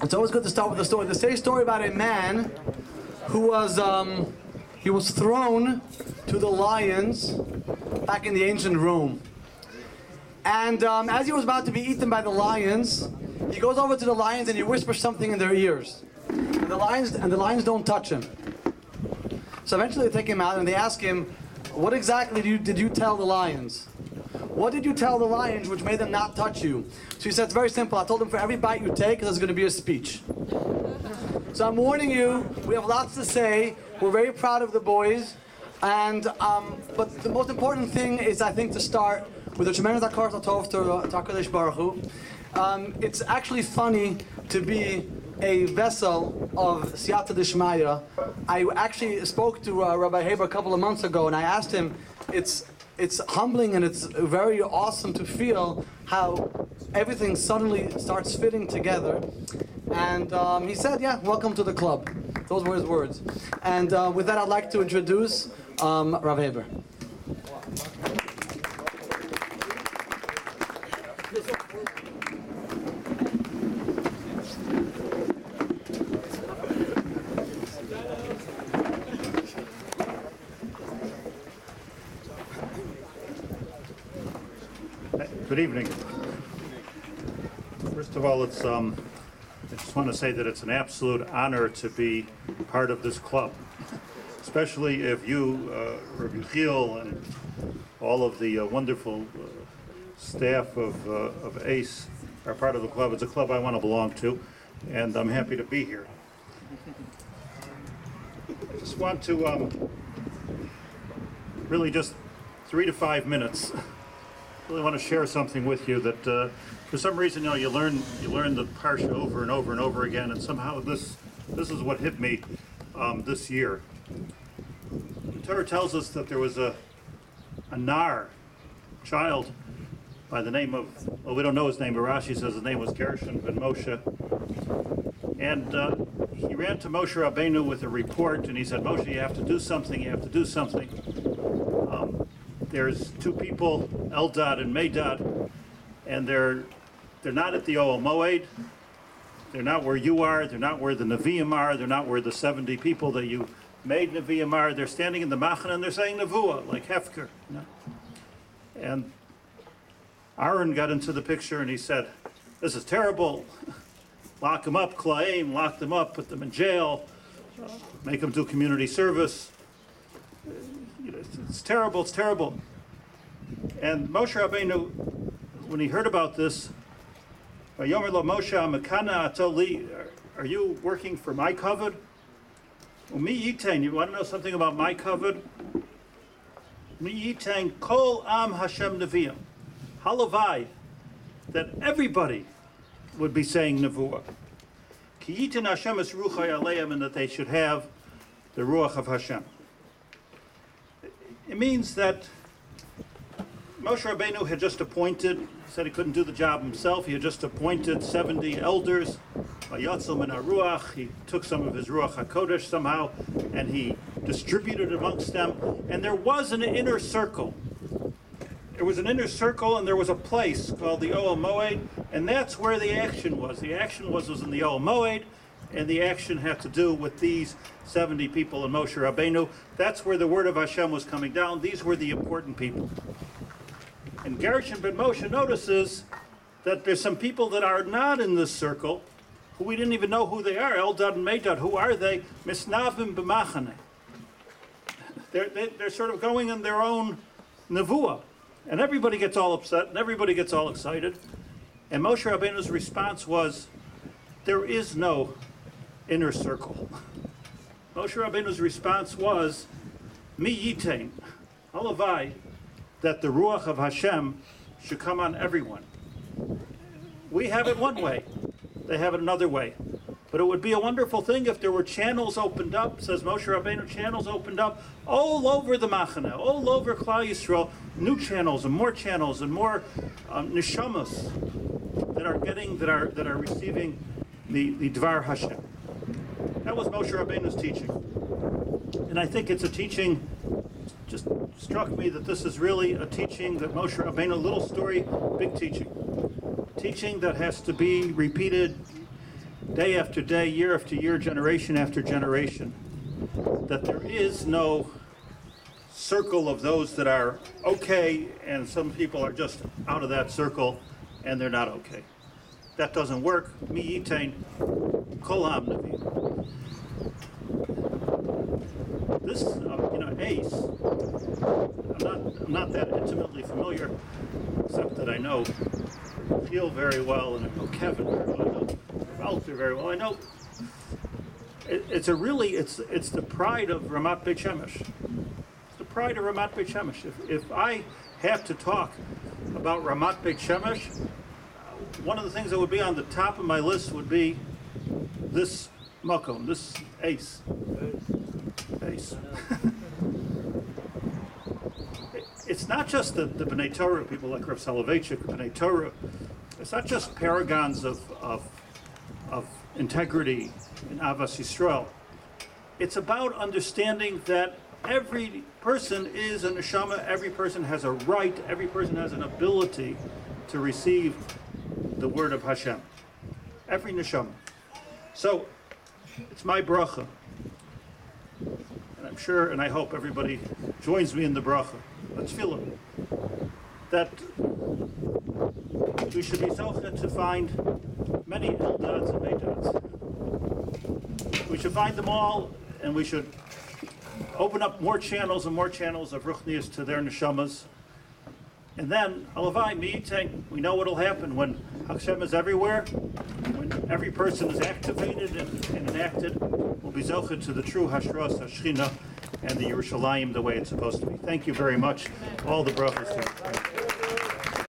it's always good to start with a story. There's a story about a man who was he was thrown to the lions back in the ancient Rome. And as he was about to be eaten by the lions, he goes over to the lions and he whispers something in their ears. And the lions don't touch him. So eventually they take him out and they ask him, what exactly did you tell the lions? What did you tell the lions which made them not touch you? So he said, it's very simple. I told them for every bite you take, there's going to be a speech. So I'm warning you, we have lots to say. We're very proud of the boys. And but the most important thing is, I think, to start with a tremendous akar tov to HaKadosh Baruch Hu. It's actually funny to be a vessel of Siyata Dishmaya. I actually spoke to Rabbi Haber a couple of months ago, and I asked him, it's humbling and it's very awesome to feel how everything suddenly starts fitting together. And he said, yeah, welcome to the club. Those were his words. And with that, I'd like to introduce Rabbi Haber. Good evening. First of all, I just want to say that it's an absolute honor to be part of this club, especially if you, Rabbi Giel, and all of the wonderful staff of a.c.e are part of the club. It's a club I want to belong to, and I'm happy to be here. I just want to really just 3 to 5 minutes. Really want to share something with you that for some reason, you learn the parsha over and over and over again, and somehow this is what hit me this year. The Torah tells us that there was a nar, child, by the name of, well, we don't know his name, but Rashi says his name was Gershon ben Moshe, and he ran to Moshe Rabbeinu with a report, and he said, Moshe, you have to do something, you have to do something. There's two people, Eldad and Medad, and they're not at the Ohel Moed. They're not where you are. They're not where the Nevi'im are. They're not where the 70 people that you made Nevi'im are. They're standing in the Machane and they're saying Nevuah, like Hefker. You know? And Aaron got into the picture and he said, this is terrible. Lock them up, Klaim, lock them up, put them in jail, make them do community service. It's terrible, it's terrible. And Moshe Rabbeinu, when he heard about this, Yomer lo Moshe Makana Atoli, are you working for my covet? Mi yitain, you want to know something about my covet? Mi yitain kol am Hashem neviim. Halavai, that everybody would be saying nevuah. Ki yitain Hashem es ruchai aleim, and that they should have the ruach of Hashem. It means that Moshe Rabbeinu had just appointed, he said he couldn't do the job himself, he had just appointed 70 elders, Vayatzil min HaRuach, he took some of his Ruach HaKodesh somehow, and he distributed amongst them, and there was an inner circle. There was an inner circle, and there was a place called the Ohel Moed, and that's where the action was. The action was in the Ohel Moed, and the action had to do with these 70 people in Moshe Rabbeinu. That's where the word of Hashem was coming down. These were the important people. And Gershon ben Moshe notices that there's some people that are not in this circle, who we didn't even know who they are. Eldad and Medad, who are they? Misnavim b'machane. They're sort of going in their own nevuah. And everybody gets all upset, and everybody gets all excited. And Moshe Rabbeinu's response was, there is no inner circle. Moshe Rabbeinu's response was, Mi yitain, halavai, that the Ruach of Hashem should come on everyone. We have it one way, they have it another way. But it would be a wonderful thing if there were channels opened up, says Moshe Rabbeinu, channels opened up all over the Machane, all over Klal Yisrael, new channels and more neshamas that are receiving the Dvar Hashem. That was Moshe Rabbeinu's teaching. And I think it's a teaching, just struck me that this is really a teaching that Moshe Rabbeinu, little story, big teaching. Teaching that has to be repeated day after day, year after year, generation after generation, that there is no circle of those that are okay, and some people are just out of that circle and they're not okay. That doesn't work. Mi yitain kol ha'navim. This, a.c.e, I'm not that intimately familiar, except that I know Phil very well, and I know Kevin very well, I know Walter very well. I know it's the pride of Ramat Beit Shemesh. It's the pride of Ramat Beit Shemesh. If I have to talk about Ramat Beit Shemesh, one of the things that would be on the top of my list would be this makom, this a.c.e. It's not just the B'nai Torah, people like Rav Soloveitchik, B'nai Torah. It's not just paragons of integrity in Avas Yisrael. It's about understanding that every person is a neshama, every person has a right, every person has an ability to receive the word of Hashem. Every neshama. So, it's my bracha. And I'm sure and I hope everybody joins me in the bracha. Let's feel it. That we should be zocheh to find many eldads and meidads. We should find them all, and we should open up more channels and more channels of ruchnias to their neshamas. And then, alavai, mi'iteng, we know what'll happen when Hashem is everywhere, when every person is activated and enacted, we'll be zocheh to the true hashras, hashchina, and the Yerushalayim the way it's supposed to be. Thank you very much. All the brachas to you.